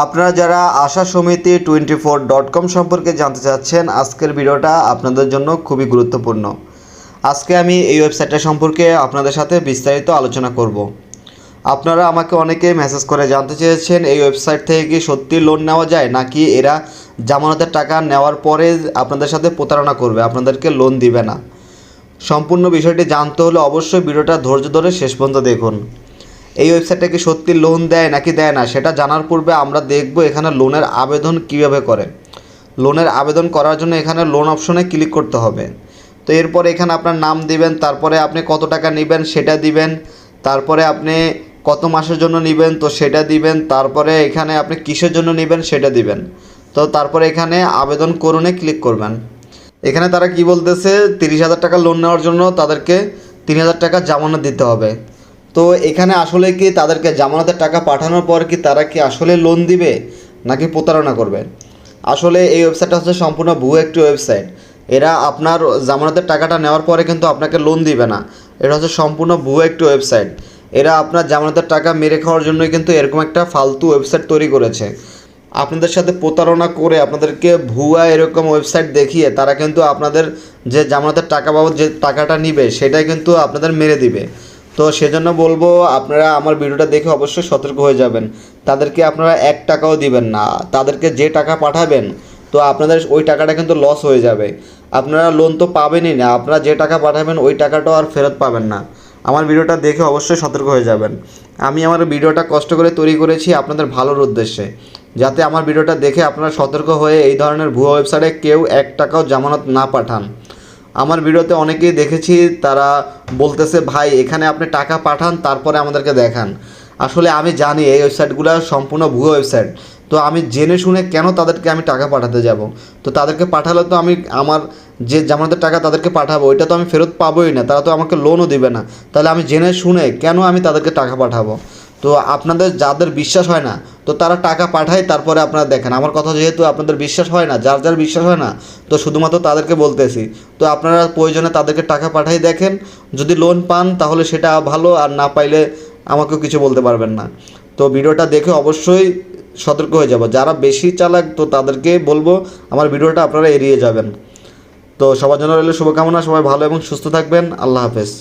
আপনারা যারা আশা সমিতি 24.com সম্পর্কে জানতে চাচ্ছেন, আজকের ভিডিওটা আপনাদের জন্য খুবই গুরুত্বপূর্ণ। আজকে আমি এই ওয়েবসাইটটা সম্পর্কে আপনাদের সাথে বিস্তারিত আলোচনা করব। আপনারা আমাকে অনেকে মেসেজ করে জানতে চেয়েছেন এই ওয়েবসাইট থেকে কি সত্যি লোন নেওয়া যায়, নাকি এরা জামানতের টাকা নেওয়ার পরে আপনাদের সাথে প্রতারণা করবে, আপনাদেরকে লোন দিবে না। সম্পূর্ণ বিষয়টি জানতে হলে অবশ্যই ভিডিওটা ধৈর্য ধরে শেষ পর্যন্ত দেখুন। এই ওয়েবসাইটে কি সত্যি লোন দেয় নাকি দেয় না সেটা জানার পূর্বে আমরা দেখব এখানে লোনের আবেদন কিভাবে করে। লোনের আবেদন করার জন্য এখানে লোন অপশনে ক্লিক করতে হবে। তো এরপর এখানে আপনার নাম দিবেন, তারপরে আপনি কত টাকা নেবেন সেটা দিবেন, তারপরে আপনি কত মাসের জন্য নেবেন তো সেটা দিবেন, তারপরে এখানে আপনি কিসের জন্য নেবেন সেটা দিবেন। তো তারপরে এখানে আবেদন করুনে ক্লিক করবেন। এখানে তারা কি বলতেছে, 30,000 টাকা লোন নেওয়ার জন্য তাদেরকে 3,000 টাকা জামানত দিতে হবে। তো এখানে আসলে কি তাদেরকে জামানতের টাকা পাঠানোর পর কি তারা কি আসলে লোন দিবে নাকি প্রতারণা করবে? আসলে এই ওয়েবসাইটটা হচ্ছে সম্পূর্ণ ভুয়ো একটি ওয়েবসাইট। এরা আপনার জামানতের টাকাটা নেওয়ার পরে কিন্তু আপনাকে লোন দিবে না। এটা হচ্ছে সম্পূর্ণ ভুয়ো একটি ওয়েবসাইট। এরা আপনার জামানতের টাকা মেরে খাওয়ার জন্যই কিন্তু এরকম একটা ফালতু ওয়েবসাইট তৈরি করেছে। আপনাদের সাথে প্রতারণা করে আপনাদেরকে ভুয়া এরকম ওয়েবসাইট দেখিয়ে তারা কিন্তু আপনাদের যে জামানতের টাকা বাবদ যে টাকাটা নিবে সেটাই কিন্তু আপনাদের মেরে দিবে। তো সেজন্য বলবো আপনারা আমার ভিডিওটা দেখে অবশ্যই সতর্ক হয়ে যাবেন। তাদেরকে আপনারা 1 টাকাও দিবেন না। তাদেরকে যে টাকা পাঠাবেন তো আপনাদের ওই টাকাটা কিন্তু লস হয়ে যাবে। আপনারা লোন তো পাবেনই না, আপনারা যে টাকা পাঠাবেন ওই টাকাটাও আর ফেরত পাবেন না। আমার ভিডিওটা দেখে অবশ্যই সতর্ক হয়ে যাবেন। আমি আমার ভিডিওটা কষ্ট করে তৈরি করেছি আপনাদের ভালোর উদ্দেশ্যে, যাতে আমার ভিডিওটা দেখে আপনারা সতর্ক হয়ে এই ধরনের ভুয়া ওয়েবসাইটে কেউ 1 টাকাও জামানত না পাঠান। আমার ভিডিওতে অনেকেই দেখেছি তারা বলতেছে ভাই এখানে আপনি টাকা পাঠান তারপরে আমাদেরকে দেখান। আসলে আমি জানি এই ওয়েবসাইটগুলো সম্পূর্ণ ভুয়ো ওয়েবসাইট। তো আমি জেনে শুনে কেন তাদেরকে আমি টাকা পাঠাতে যাব? তো তাদেরকে পাঠালে তো আমি আমার যে জামানতের টাকা তাদেরকে পাঠাবো ওইটা তো আমি ফেরত পাবোই না, তারা তো আমাকে লোনও দিবে না। তাহলে আমি জেনে শুনে কেন আমি তাদেরকে টাকা পাঠাবো? তো আপনাদের যাদের বিশ্বাস হয় না তো তারা টাকা পাঠায়, তারপরে আপনারা দেখেন। আমার কথা যেহেতু আপনাদের বিশ্বাস হয় না, যার যার বিশ্বাস হয় না, তো শুধুমাত্র তাদেরকে বলতেছি। তো আপনারা প্রয়োজনে তাদেরকে টাকা পাঠাই দেখেন, যদি লোন পান তাহলে সেটা ভালো, আর না পাইলে আমাকেও কিছু বলতে পারবেন না। তো ভিডিওটা দেখে অবশ্যই সতর্ক হয়ে যাব। যারা বেশি চালাক তো তাদেরকে বলবো আমার ভিডিওটা আপনারা এড়িয়ে যাবেন। তো সবার জন্য রইল শুভকামনা, সবাই ভালো এবং সুস্থ থাকবেন। আল্লাহ হাফেজ।